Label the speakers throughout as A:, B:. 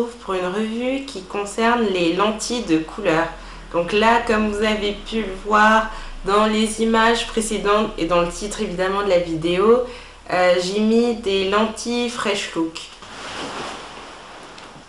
A: retrouve pour une revue qui concerne les lentilles de couleur. Donc là, comme vous avez pu le voir dans les images précédentes et dans le titre évidemment de la vidéo, j'ai mis des lentilles Fresh Look.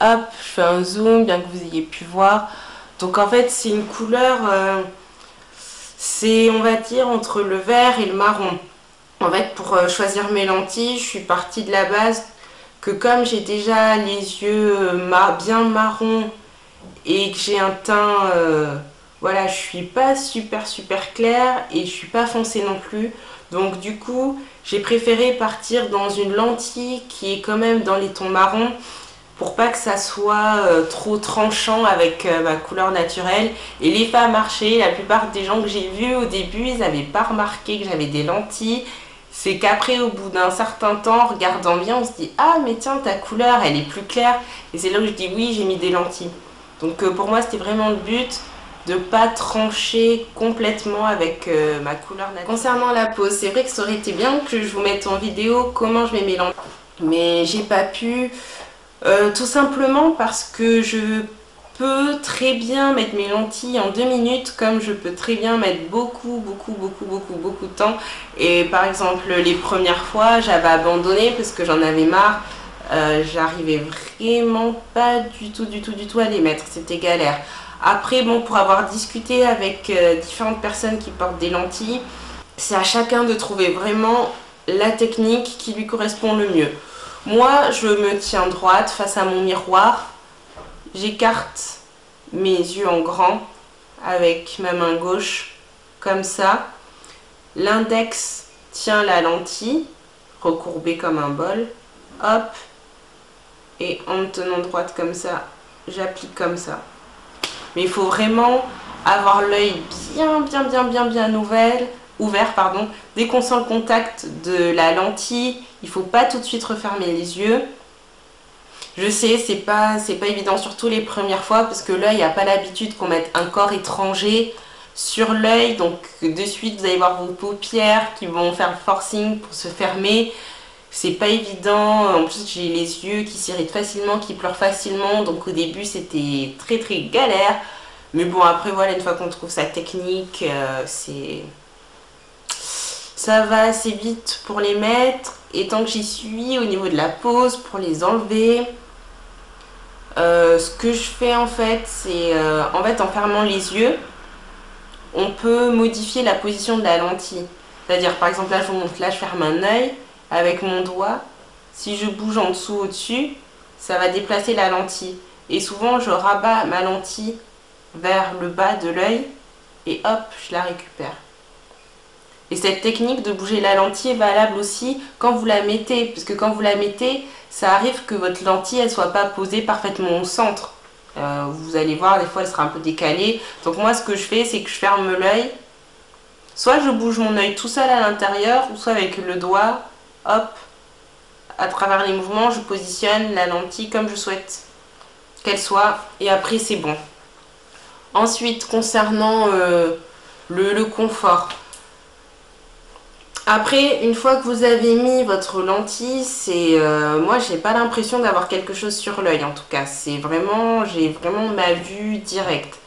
A: Hop, je fais un zoom bien que vous ayez pu voir. Donc en fait c'est une couleur, c'est on va dire entre le vert et le marron. En fait pour choisir mes lentilles, je suis partie de la base que comme j'ai déjà les yeux bien marron et que j'ai un teint, voilà, je suis pas super claire et je suis pas foncée non plus. Donc du coup j'ai préféré partir dans une lentille qui est quand même dans les tons marrons, pour pas que ça soit trop tranchant avec ma couleur naturelle. Et l'effet a marché. La plupart des gens que j'ai vus au début, ils n'avaient pas remarqué que j'avais des lentilles. C'est qu'après, au bout d'un certain temps, en regardant bien, on se dit « Ah, mais tiens, ta couleur, elle est plus claire. » Et c'est là où je dis « Oui, j'ai mis des lentilles. » Donc pour moi, c'était vraiment le but de pas trancher complètement avec ma couleur naturelle. Concernant la pose, c'est vrai que ça aurait été bien que je vous mette en vidéo comment je mets mes lentilles. Mais j'ai pas pu... tout simplement parce que je peux très bien mettre mes lentilles en 2 minutes, comme je peux très bien mettre beaucoup de temps. Et par exemple les premières fois j'avais abandonné parce que j'en avais marre, j'arrivais vraiment pas du tout à les mettre, c'était galère. Après bon, pour avoir discuté avec différentes personnes qui portent des lentilles, c'est à chacun de trouver vraiment la technique qui lui correspond le mieux. Moi, je me tiens droite face à mon miroir, j'écarte mes yeux en grand avec ma main gauche, comme ça. L'index tient la lentille, recourbée comme un bol, hop, et en me tenant droite comme ça, j'applique comme ça. Mais il faut vraiment avoir l'œil bien ouvert, pardon. Dès qu'on sent le contact de la lentille, il ne faut pas tout de suite refermer les yeux. Je sais, c'est pas évident, surtout les premières fois, parce que l'œil n'a pas l'habitude qu'on mette un corps étranger sur l'œil. Donc de suite, vous allez voir vos paupières qui vont faire le forcing pour se fermer. C'est pas évident. En plus, j'ai les yeux qui s'irritent facilement, qui pleurent facilement. Donc au début, c'était très galère. Mais bon, après, voilà, une fois qu'on trouve sa technique, ça va assez vite pour les mettre. Et tant que j'y suis, au niveau de la pose, pour les enlever, ce que je fais en fait, c'est en fermant les yeux, on peut modifier la position de la lentille. C'est-à-dire, par exemple, là je vous montre, là je ferme un œil avec mon doigt. Si je bouge en dessous, au-dessus, ça va déplacer la lentille. Et souvent, je rabats ma lentille vers le bas de l'œil et hop, je la récupère. Et cette technique de bouger la lentille est valable aussi quand vous la mettez, parce que quand vous la mettez, ça arrive que votre lentille elle soit pas posée parfaitement au centre. Vous allez voir, des fois elle sera un peu décalée. Donc moi ce que je fais, c'est que je ferme l'œil. Soit je bouge mon œil tout seul à l'intérieur, ou soit avec le doigt, hop, à travers les mouvements, je positionne la lentille comme je souhaite qu'elle soit. Et après c'est bon. Ensuite, concernant le confort. Après, une fois que vous avez mis votre lentille, moi j'ai pas l'impression d'avoir quelque chose sur l'œil en tout cas. J'ai vraiment ma vue directe.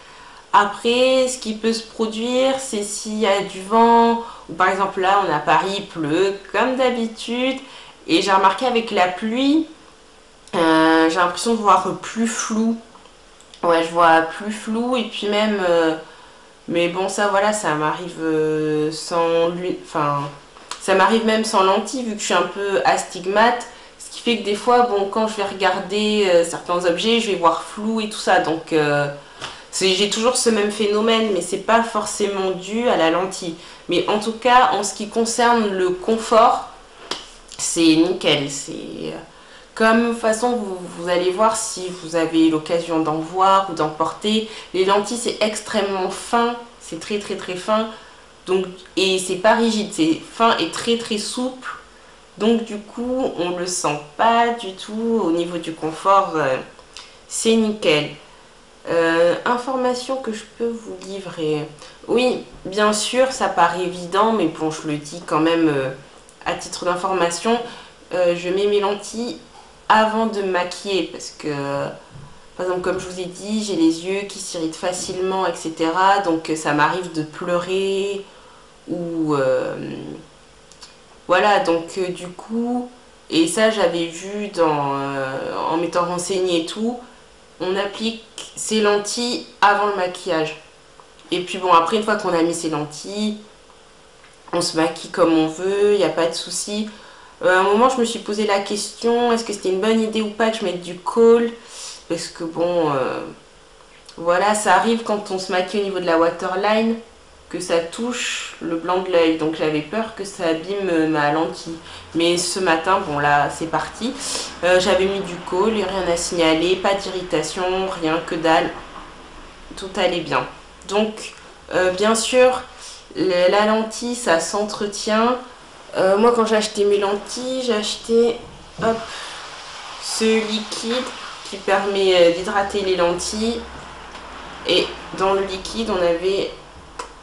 A: Après, ce qui peut se produire, c'est s'il y a du vent, ou par exemple là on est à Paris, il pleut comme d'habitude. Et j'ai remarqué avec la pluie, j'ai l'impression de voir plus flou. Ouais, je vois plus flou et puis même... mais bon, ça voilà, ça m'arrive sans lui... Enfin... Ça m'arrive même sans lentille vu que je suis un peu astigmate, ce qui fait que des fois, bon, quand je vais regarder certains objets, je vais voir flou et tout ça. Donc j'ai toujours ce même phénomène, mais c'est pas forcément dû à la lentille. Mais en tout cas, en ce qui concerne le confort, c'est nickel. C'est comme de toute façon, vous allez voir si vous avez l'occasion d'en voir ou d'en porter. Les lentilles, c'est extrêmement fin, c'est très fin. Donc, et c'est pas rigide, c'est fin et très souple. Donc du coup, on le sent pas du tout au niveau du confort. C'est nickel. Information que je peux vous livrer. Oui, bien sûr, ça paraît évident, mais bon, je le dis quand même à titre d'information. Je mets mes lentilles avant de me maquiller parce que, par exemple, comme je vous ai dit, j'ai les yeux qui s'irritent facilement, etc. Donc ça m'arrive de pleurer ou voilà, donc du coup, et ça j'avais vu en m'étant renseignée et tout, on applique ses lentilles avant le maquillage. Et puis bon, après une fois qu'on a mis ses lentilles, on se maquille comme on veut, il n'y a pas de souci. À un moment, je me suis posé la question, est-ce que c'était une bonne idée ou pas que je mette du kohl? Parce que bon, voilà, ça arrive quand on se maquille au niveau de la waterline, que ça touche le blanc de l'œil. Donc j'avais peur que ça abîme ma lentille. Mais ce matin, bon là, c'est parti. J'avais mis du kohl et rien à signaler, pas d'irritation, rien que dalle. Tout allait bien. Donc, bien sûr, la lentille, ça s'entretient. Moi, quand j'ai acheté mes lentilles, j'ai acheté hop, ce liquide qui permet d'hydrater les lentilles. Et dans le liquide, on avait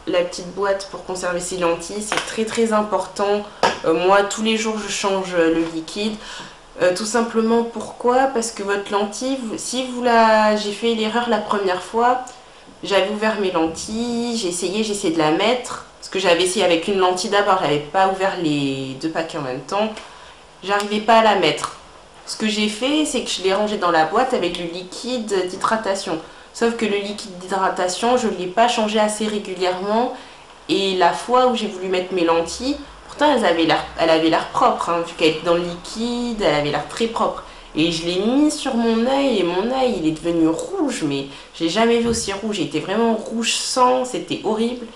A: la petite boîte pour conserver ses lentilles. C'est très très important. Moi, tous les jours, je change le liquide. Tout simplement, pourquoi? Parce que votre lentille, si vous la... J'ai fait l'erreur la première fois. J'avais ouvert mes lentilles, j'ai essayé de la mettre. Parce que j'avais essayé avec une lentille d'abord, j'avais pas ouvert les deux paquets en même temps. J'arrivais pas à la mettre. Ce que j'ai fait, c'est que je l'ai rangé dans la boîte avec le liquide d'hydratation. Sauf que le liquide d'hydratation, je ne l'ai pas changé assez régulièrement. Et la fois où j'ai voulu mettre mes lentilles, pourtant elle avait l'air propre, hein, vu qu'elle était dans le liquide, elle avait l'air très propre. Et je l'ai mis sur mon œil et mon œil il est devenu rouge, mais j'ai jamais vu aussi rouge. Il était vraiment rouge sang, c'était horrible.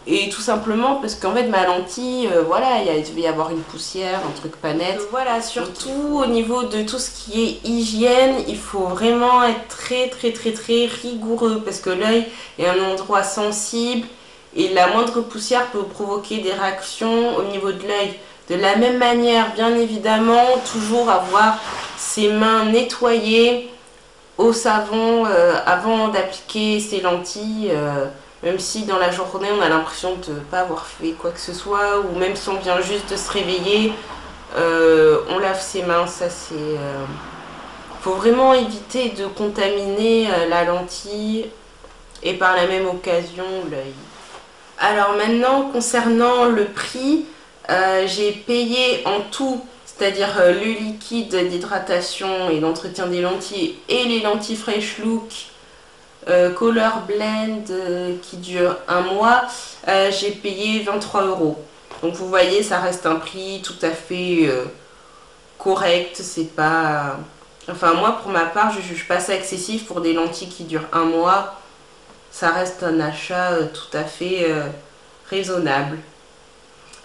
A: Et tout simplement parce qu'en fait ma lentille, voilà, il devait y avoir une poussière, un truc pas net. Voilà, surtout au niveau de tout ce qui est hygiène, il faut vraiment être très très très très rigoureux parce que l'œil est un endroit sensible et la moindre poussière peut provoquer des réactions au niveau de l'œil. De la même manière, bien évidemment, toujours avoir ses mains nettoyées au savon avant d'appliquer ses lentilles. Même si dans la journée on a l'impression de ne pas avoir fait quoi que ce soit, ou même si on vient juste de se réveiller, on lave ses mains, ça c'est... faut vraiment éviter de contaminer la lentille et par la même occasion l'œil. Alors maintenant, concernant le prix, j'ai payé en tout, c'est-à-dire le liquide d'hydratation et d'entretien des lentilles et les lentilles Fresh Look, Color Blend qui dure un mois, j'ai payé 23 €. Donc vous voyez, ça reste un prix tout à fait correct. C'est pas... Enfin moi pour ma part, je juge pas ça excessif pour des lentilles qui durent un mois. Ça reste un achat tout à fait raisonnable.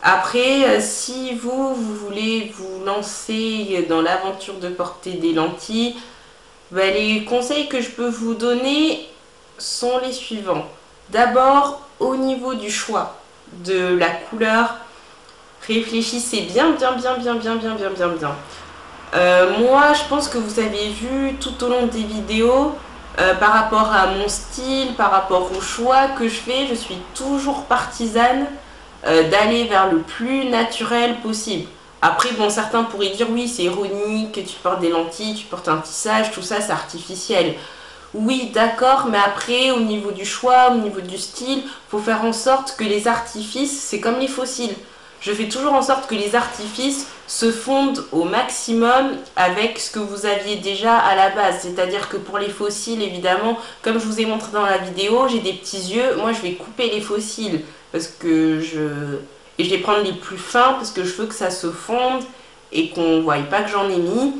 A: Après, si vous voulez vous lancer dans l'aventure de porter des lentilles, ben, les conseils que je peux vous donner sont les suivants. D'abord, au niveau du choix de la couleur, réfléchissez bien. Moi, je pense que vous avez vu tout au long des vidéos, par rapport à mon style, par rapport au choix que je fais, je suis toujours partisane d'aller vers le plus naturel possible. Après, bon, certains pourraient dire oui, c'est ironique, que tu portes des lentilles, tu portes un tissage, tout ça, c'est artificiel. Oui, d'accord, mais après, au niveau du choix, au niveau du style, faut faire en sorte que les artifices, c'est comme les fossiles. Je fais toujours en sorte que les artifices se fondent au maximum avec ce que vous aviez déjà à la base. C'est-à-dire que pour les fossiles, évidemment, comme je vous ai montré dans la vidéo, j'ai des petits yeux. Moi, je vais couper les fossiles parce que et je vais prendre les plus fins parce que je veux que ça se fonde et qu'on ne voie pas que j'en ai mis.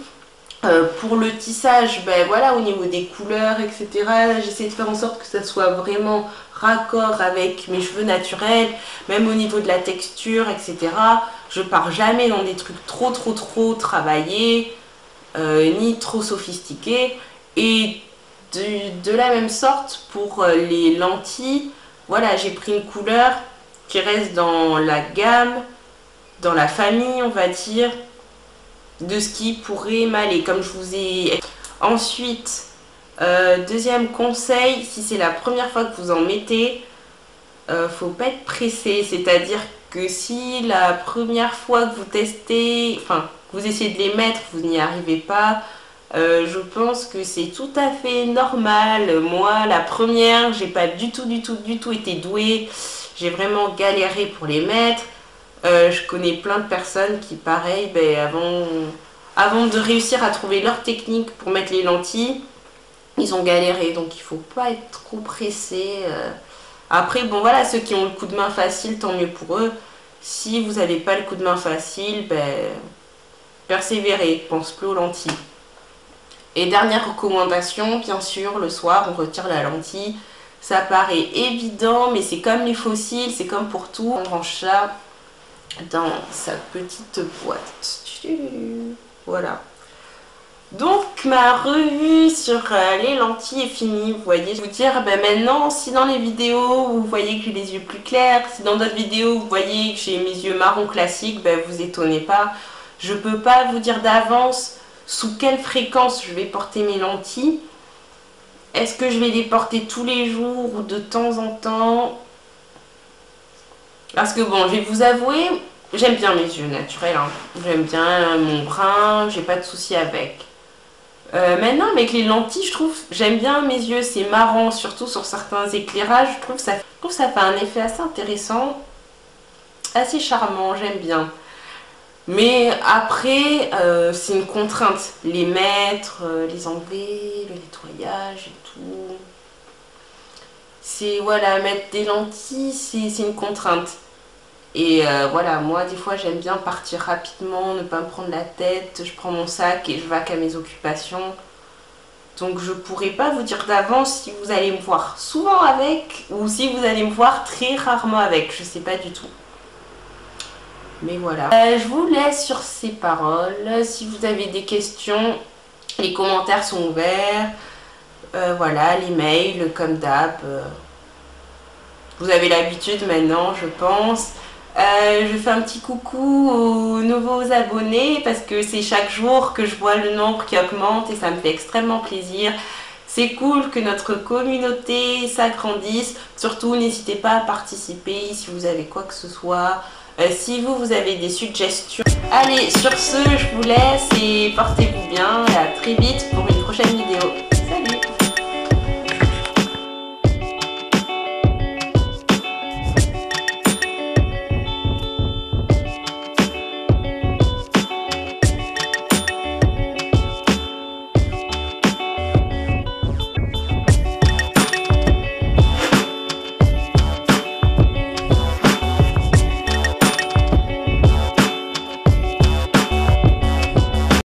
A: Pour le tissage, ben voilà, au niveau des couleurs, etc., j'essaie de faire en sorte que ça soit vraiment raccord avec mes cheveux naturels, même au niveau de la texture, etc. Je pars jamais dans des trucs trop travaillés, ni trop sophistiqués. Et de la même sorte, pour les lentilles, voilà, j'ai pris une couleur qui reste dans la gamme, dans la famille, on va dire, de ce qui pourrait m'aller, comme je vous ai... Ensuite, deuxième conseil, si c'est la première fois que vous en mettez, faut pas être pressé, c'est-à-dire que si la première fois que vous testez, enfin, vous essayez de les mettre, vous n'y arrivez pas, je pense que c'est tout à fait normal. Moi, la première, j'ai pas du tout été douée. J'ai vraiment galéré pour les mettre. Je connais plein de personnes qui, pareil, avant de réussir à trouver leur technique pour mettre les lentilles, ils ont galéré. Donc il faut pas être trop pressé. Après, bon voilà, ceux qui ont le coup de main facile, tant mieux pour eux. Si vous n'avez pas le coup de main facile, persévérez, pense plus aux lentilles. Et dernière recommandation, bien sûr, le soir, on retire la lentille. Ça paraît évident, mais c'est comme les fossiles, c'est comme pour tout. On range ça dans sa petite boîte. Voilà. Donc ma revue sur les lentilles est finie. Vous voyez, je vais vous dire maintenant, si dans les vidéos vous voyez que j'ai les yeux plus clairs, si dans d'autres vidéos vous voyez que j'ai mes yeux marron classiques, vous étonnez pas. Je peux pas vous dire d'avance sous quelle fréquence je vais porter mes lentilles. Est-ce que je vais les porter tous les jours ou de temps en temps? Parce que bon, je vais vous avouer, j'aime bien mes yeux naturels. Hein. J'aime bien mon brun, j'ai pas de souci avec. Maintenant, avec les lentilles, je trouve, j'aime bien mes yeux, c'est marrant, surtout sur certains éclairages. Je trouve que ça fait un effet assez intéressant, assez charmant, j'aime bien. Mais après, c'est une contrainte. Les mettre, les enlever, le nettoyage et tout. C'est, voilà, mettre des lentilles, c'est une contrainte. Et voilà, moi, des fois, j'aime bien partir rapidement, ne pas me prendre la tête. Je prends mon sac et je vaque à mes occupations. Donc, je pourrais pas vous dire d'avance si vous allez me voir souvent avec ou si vous allez me voir très rarement avec. Je sais pas du tout. Mais voilà. Je vous laisse sur ces paroles. Si vous avez des questions, les commentaires sont ouverts. Voilà, les mails, comme d'hab. Vous avez l'habitude maintenant, je pense. Je fais un petit coucou aux nouveaux abonnés parce que c'est chaque jour que je vois le nombre qui augmente et ça me fait extrêmement plaisir. C'est cool que notre communauté s'agrandisse. Surtout, n'hésitez pas à participer si vous avez quoi que ce soit. Si vous avez des suggestions. Allez, sur ce, je vous laisse et portez-vous bien. Et à très vite pour une prochaine vidéo.